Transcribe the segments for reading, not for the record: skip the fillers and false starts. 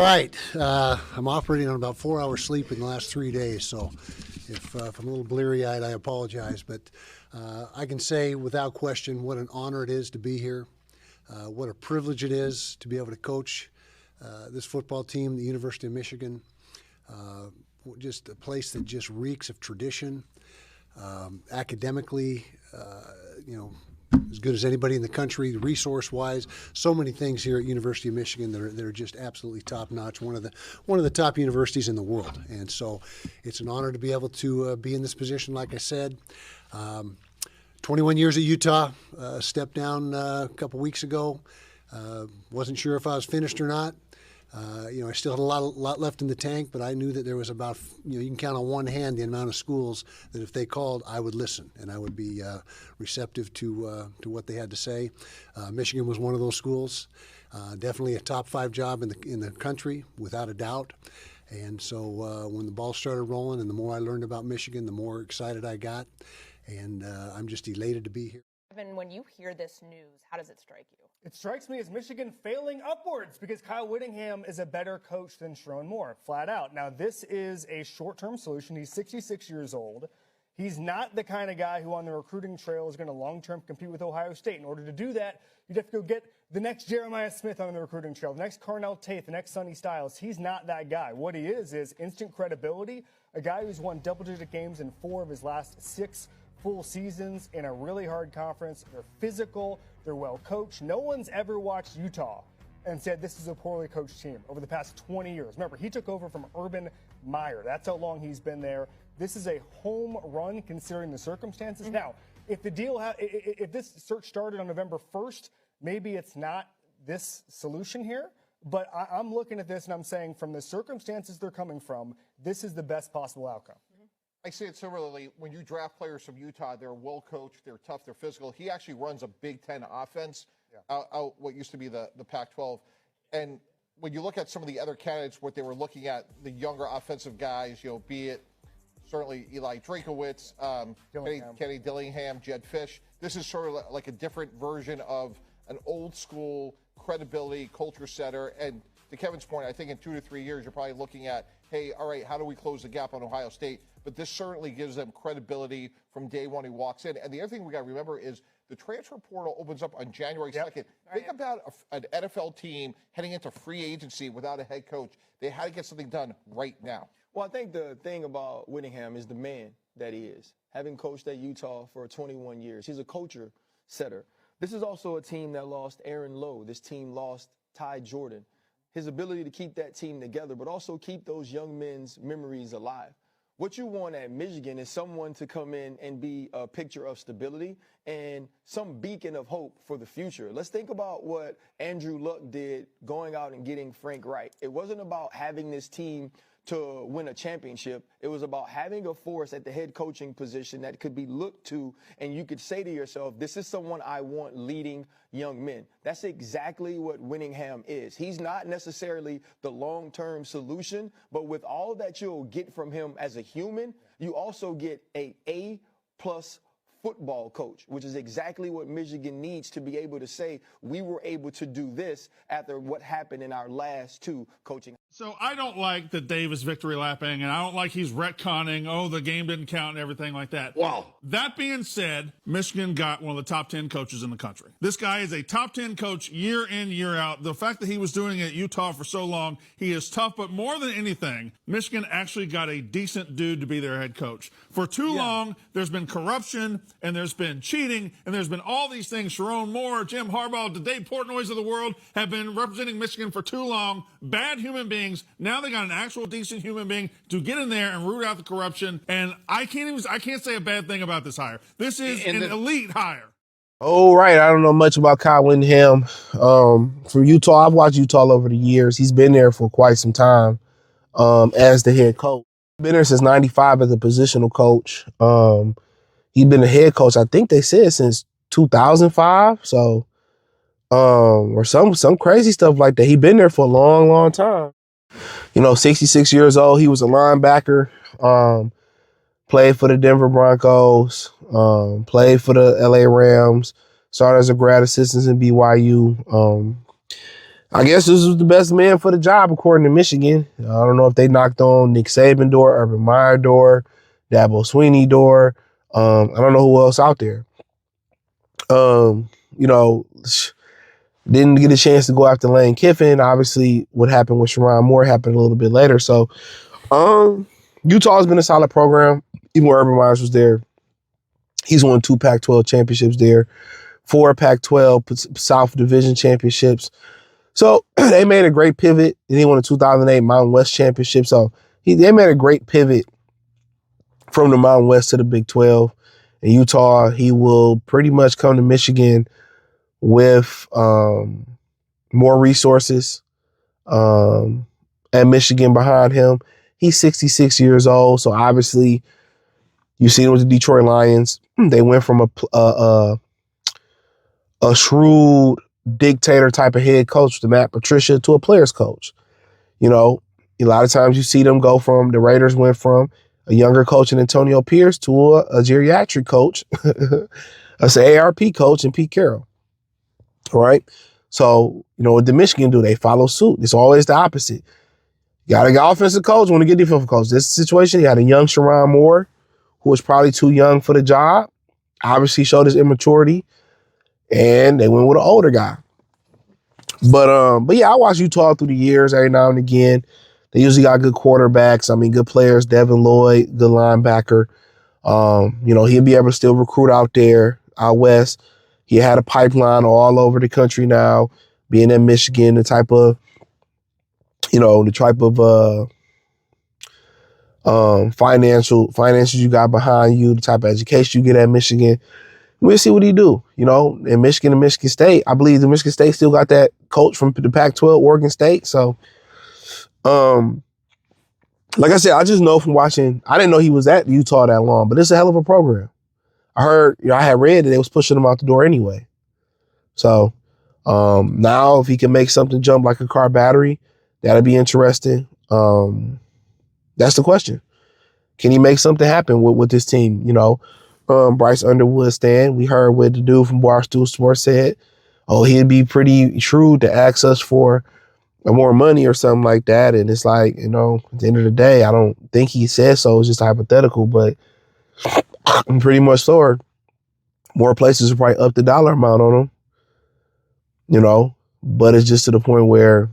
right. I'm operating on about 4 hours sleep in the last 3 days, so if I'm a little bleary-eyed, I apologize. But I can say without question what an honor it is to be here, what a privilege it is to be able to coach this football team, the University of Michigan. Just a place that just reeks of tradition. Academically, as good as anybody in the country, resource-wise, so many things here at University of Michigan that are just absolutely top-notch. One of the top universities in the world, and so it's an honor to be able to be in this position. Like I said, 21 years at Utah. Stepped down a couple weeks ago. Wasn't sure if I was finished or not. I still had a lot left in the tank, but I knew that there was about, you can count on one hand the amount of schools that if they called, I would listen and I would be receptive to what they had to say. Michigan was one of those schools. Definitely a top 5 job in the country, without a doubt. And so when the ball started rolling and the more I learned about Michigan, the more excited I got. And I'm just elated to be here. Evan, when you hear this news, how does it strike you? It strikes me as Michigan failing upwards because Kyle Whittingham is a better coach than Sharon Moore, flat out. Now, this is a short-term solution. He's 66 years old. He's not the kind of guy who on the recruiting trail is going to long-term compete with Ohio State. In order to do that, you'd have to go get the next Jeremiah Smith on the recruiting trail, the next Carnell Tate, the next Sonny Styles. He's not that guy. What he is instant credibility, a guy who's won double-digit games in 4 of his last 6 full seasons in a really hard conference. They're physical. They're well coached. No one's ever watched Utah and said this is a poorly coached team over the past 20 years. Remember, he took over from Urban Meyer. That's how long he's been there. This is a home run considering the circumstances. Mm-hmm. Now, if if this search started on November 1st, maybe it's not this solution here. But I'm looking at this and I'm saying from the circumstances they're coming from, this is the best possible outcome. I see it similarly. When you draft players from Utah, they're well coached, they're tough, they're physical. He actually runs a Big Ten offense out what used to be the Pac-12. And when you look at some of the other candidates, what they were looking at, the younger offensive guys, be it certainly Eli Drakowitz, Kenny Dillingham, Jed Fish. This is sort of like a different version of an old school credibility culture setter. And to Kevin's point, I think in 2 to 3 years, you're probably looking at, hey, all right, how do we close the gap on Ohio State? But this certainly gives them credibility from day one he walks in. And the other thing we got to remember is the transfer portal opens up on January 2nd. Think about an NFL team heading into free agency without a head coach. They had to get something done right now. Well, I think the thing about Whittingham is the man that he is. Having coached at Utah for 21 years, he's a culture setter. This is also a team that lost Aaron Lowe. This team lost Ty Jordan. His ability to keep that team together, but also keep those young men's memories alive. What you want at Michigan is someone to come in and be a picture of stability and some beacon of hope for the future. Let's think about what Andrew Luck did going out and getting Frank Wright. It wasn't about having this team to win a championship. It was about having a force at the head coaching position that could be looked to, and you could say to yourself, this is someone I want leading young men. That's exactly what Whittingham is. He's not necessarily the long-term solution, but with all that you'll get from him as a human, you also get a A-plus football coach, which is exactly what Michigan needs to be able to say we were able to do this after what happened in our last 2 coaching. So I don't like that Dave is victory lapping, and I don't like he's retconning, the game didn't count and everything like that. Wow. That being said, Michigan got one of the top 10 coaches in the country. This guy is a top 10 coach year in, year out. The fact that he was doing it at Utah for so long, he is tough, but more than anything, Michigan actually got a decent dude to be their head coach. For too long, there's been corruption, and there's been cheating, and there's been all these things. Sharon Moore, Jim Harbaugh, the Dave Portnoys of the world have been representing Michigan for too long. Bad human beings. Now they got an actual decent human being to get in there and root out the corruption. And I can't say a bad thing about this hire. This is an elite hire. Oh, right. I don't know much about Kyle Whittingham. For Utah, I've watched Utah over the years. He's been there for quite some time as the head coach. Been there since '95 as a positional coach. He's been a head coach, I think they said, since 2005. So, or some crazy stuff like that. He's been there for a long, long time. 66 years old. He was a linebacker. Played for the Denver Broncos. Played for the LA Rams. Started as a grad assistant in BYU. I guess this was the best man for the job, according to Michigan. I don't know if they knocked on Nick Saban door, Urban Meyer door, Dabo Sweeney door. I don't know who else out there. You know, didn't get a chance to go after Lane Kiffin. Obviously, what happened with Sherrone Moore happened a little bit later. So, Utah has been a solid program. Even when Urban Meyer was there, he's won 2 Pac-12 championships there, 4 Pac-12 South Division championships. So they made a great pivot. And he won a 2008 Mountain West championship. So they made a great pivot from the Mountain West to the Big 12. In Utah, he will pretty much come to Michigan with more resources and Michigan behind him. He's 66 years old. So obviously, you've seen him with the Detroit Lions. They went from a shrewd dictator type of head coach to Matt Patricia to a player's coach. You know, a lot of times you see them go from, the Raiders went from a younger coach in Antonio Pierce to a geriatric coach, an ARP coach in Pete Carroll. All right. So, you know, what did Michigan do? They follow suit. It's always the opposite. You got an offensive coach, want to get defensive coach. This situation, you had a young Sherrone Moore, who was probably too young for the job, obviously showed his immaturity, and they went with an older guy. But yeah, I watch Utah through the years every now and again. They usually got good quarterbacks. I mean, good players. Devin Lloyd, good linebacker. You know, he'll be able to still recruit out there, out west. He had a pipeline all over the country now, being in Michigan, the type of finances you got behind you, the type of education you get at Michigan. We'll see what he do. You know, in Michigan and Michigan State, I believe the Michigan State still got that coach from the Pac-12, Oregon State. So, like I said, I just know from watching, I didn't know he was at Utah that long, but it's a hell of a program. I heard, I had read that they was pushing him out the door anyway. So, now if he can make something jump like a car battery, that'd be interesting. That's the question. Can he make something happen with this team? You know, Bryce Underwood stand. We heard what the dude from Barstool Sports said. Oh, he'd be pretty shrewd to ask us for more money or something like that. And it's like, you know, at the end of the day, I don't think he said so. It's just hypothetical, but I'm pretty much sure more places will probably up the dollar amount on him, you know, but it's just to the point where,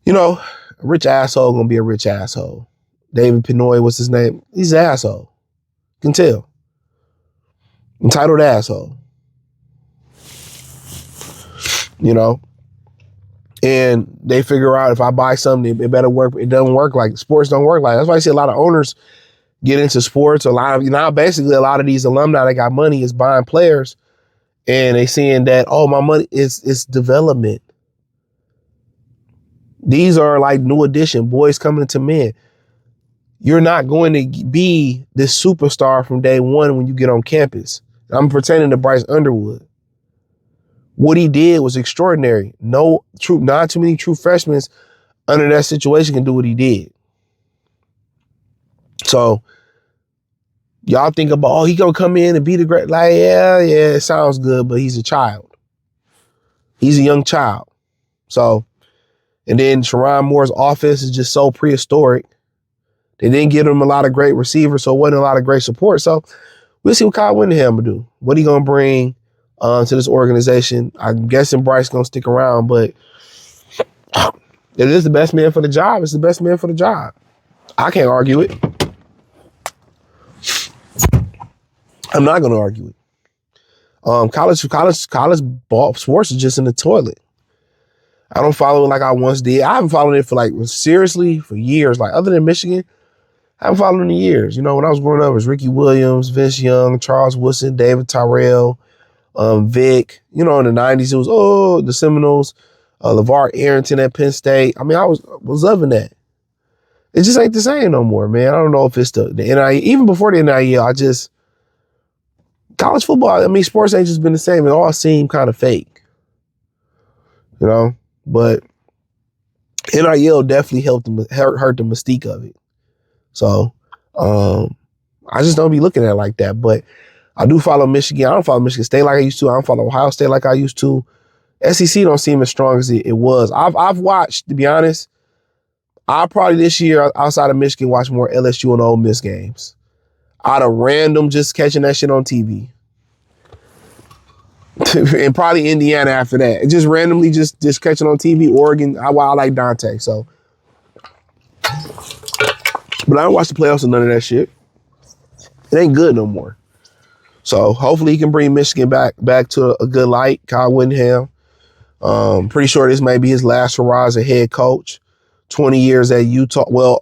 you know, a rich asshole gonna be a rich asshole. David Pinoy, what's his name? He's an asshole. You can tell. Entitled asshole. You know? And they figure out if I buy something, it better work. It doesn't work like sports don't work like that. That's why I see a lot of owners get into sports. Basically a lot of these alumni that got money is buying players and they seeing that, oh, my money is development. These are like new addition, boys coming to men. You're not going to be this superstar from day one when you get on campus. I'm pertaining to Bryce Underwood. What he did was extraordinary. Not too many true freshmen under that situation can do what he did. So y'all think about, oh, he gonna come in and be the great. Like, yeah, it sounds good, but he's a child. He's a young child. So, and then Sherrone Moore's offense is just so prehistoric. They didn't give him a lot of great receivers, so it wasn't a lot of great support. So we'll see what Kyle Whittingham will do. What he gonna bring to this organization? I'm guessing Bryce gonna stick around, but it is the best man for the job. It's the best man for the job. I can't argue it. I'm not gonna argue it. College ball sports is just in the toilet. I don't follow it like I once did. I haven't followed it for years. Like other than Michigan, I haven't followed it in years. You know, when I was growing up, it was Ricky Williams, Vince Young, Charles Woodson, David Tyrell, Vic. You know, in the 90s, it was, the Seminoles, LeVar Arrington at Penn State. I mean, I was loving that. It just ain't the same no more, man. I don't know if it's the NIL. Even before the NIL, college football, I mean, sports ain't just been the same. It all seemed kind of fake, you know? But NIL definitely hurt the mystique of it. So I just don't be looking at it like that. But I do follow Michigan. I don't follow Michigan State like I used to. I don't follow Ohio State like I used to. SEC don't seem as strong as it was. I've watched, to be honest, I probably this year, outside of Michigan, watched more LSU and Ole Miss games. Out of random, just catching that shit on TV. And probably Indiana after that. Just randomly just catching on TV. Oregon, I like Dante, so. But I don't watch the playoffs and none of that shit. It ain't good no more. So hopefully he can bring Michigan back to a good light. Kyle Whittingham. Pretty sure this may be his last hurrah as a head coach. 20 years at Utah. Well,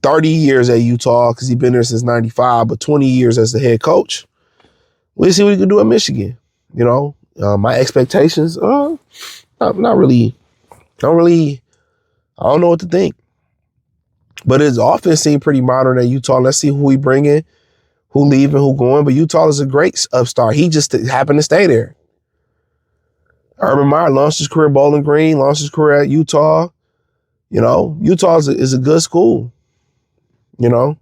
30 years at Utah because he's been there since 95, but 20 years as the head coach. We'll see what he can do at Michigan. You know, my expectations, not really. I don't know what to think. But his offense seemed pretty modern at Utah. Let's see who he bringing, who leaving, who going. But Utah is a great upstart. He just happened to stay there. Urban Meyer launched his career at Bowling Green, launched his career at Utah. You know, Utah is a good school. You know,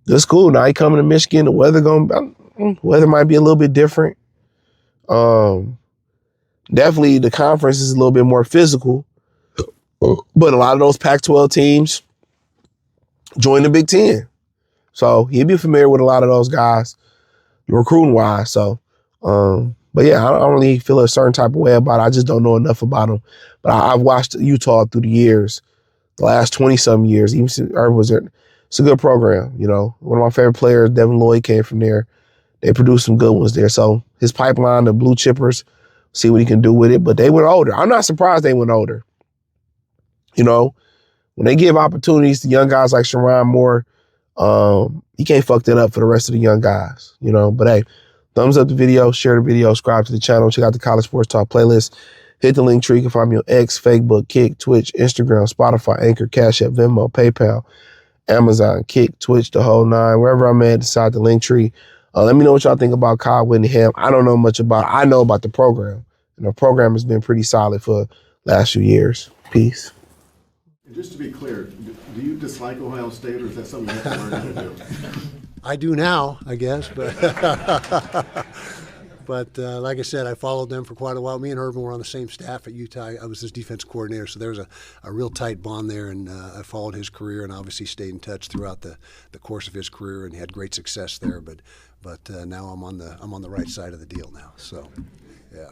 good school. Now he coming to Michigan. The weather might be a little bit different. Definitely the conference is a little bit more physical. But a lot of those Pac-12 teams join the Big Ten. So he'll be familiar with a lot of those guys, recruiting wise. So, but yeah, I don't really feel a certain type of way about it. I just don't know enough about them. But I've watched Utah through the years, the last 20-some years, even since Urban was there. It's a good program, you know. One of my favorite players, Devin Lloyd, came from there. They produced some good ones there. So his pipeline, the blue chippers, see what he can do with it. But they went older. I'm not surprised they went older. You know, when they give opportunities to young guys like Sharon Moore, you can't fuck that up for the rest of the young guys, you know. But hey, thumbs up the video, share the video, subscribe to the channel, check out the College Sports Talk playlist. Hit the link tree. You can find me on X, Facebook, Kick, Twitch, Instagram, Spotify, Anchor, Cash App, Venmo, PayPal, Amazon, Kick, Twitch, the whole nine. Wherever I'm at, decide the link tree. Let me know what y'all think about Kyle Whittingham. I don't know much about it. I know about the program. And the program has been pretty solid for the last few years. Peace. And just to be clear, do you dislike Ohio State, or is that something you have to learn how to do? I do now, I guess, but but like I said, I followed them for quite a while. Me and Urban were on the same staff at Utah. I was his defense coordinator, so there was a real tight bond there, and I followed his career and obviously stayed in touch throughout the course of his career and had great success there. But now I'm on the right side of the deal now. So, yeah.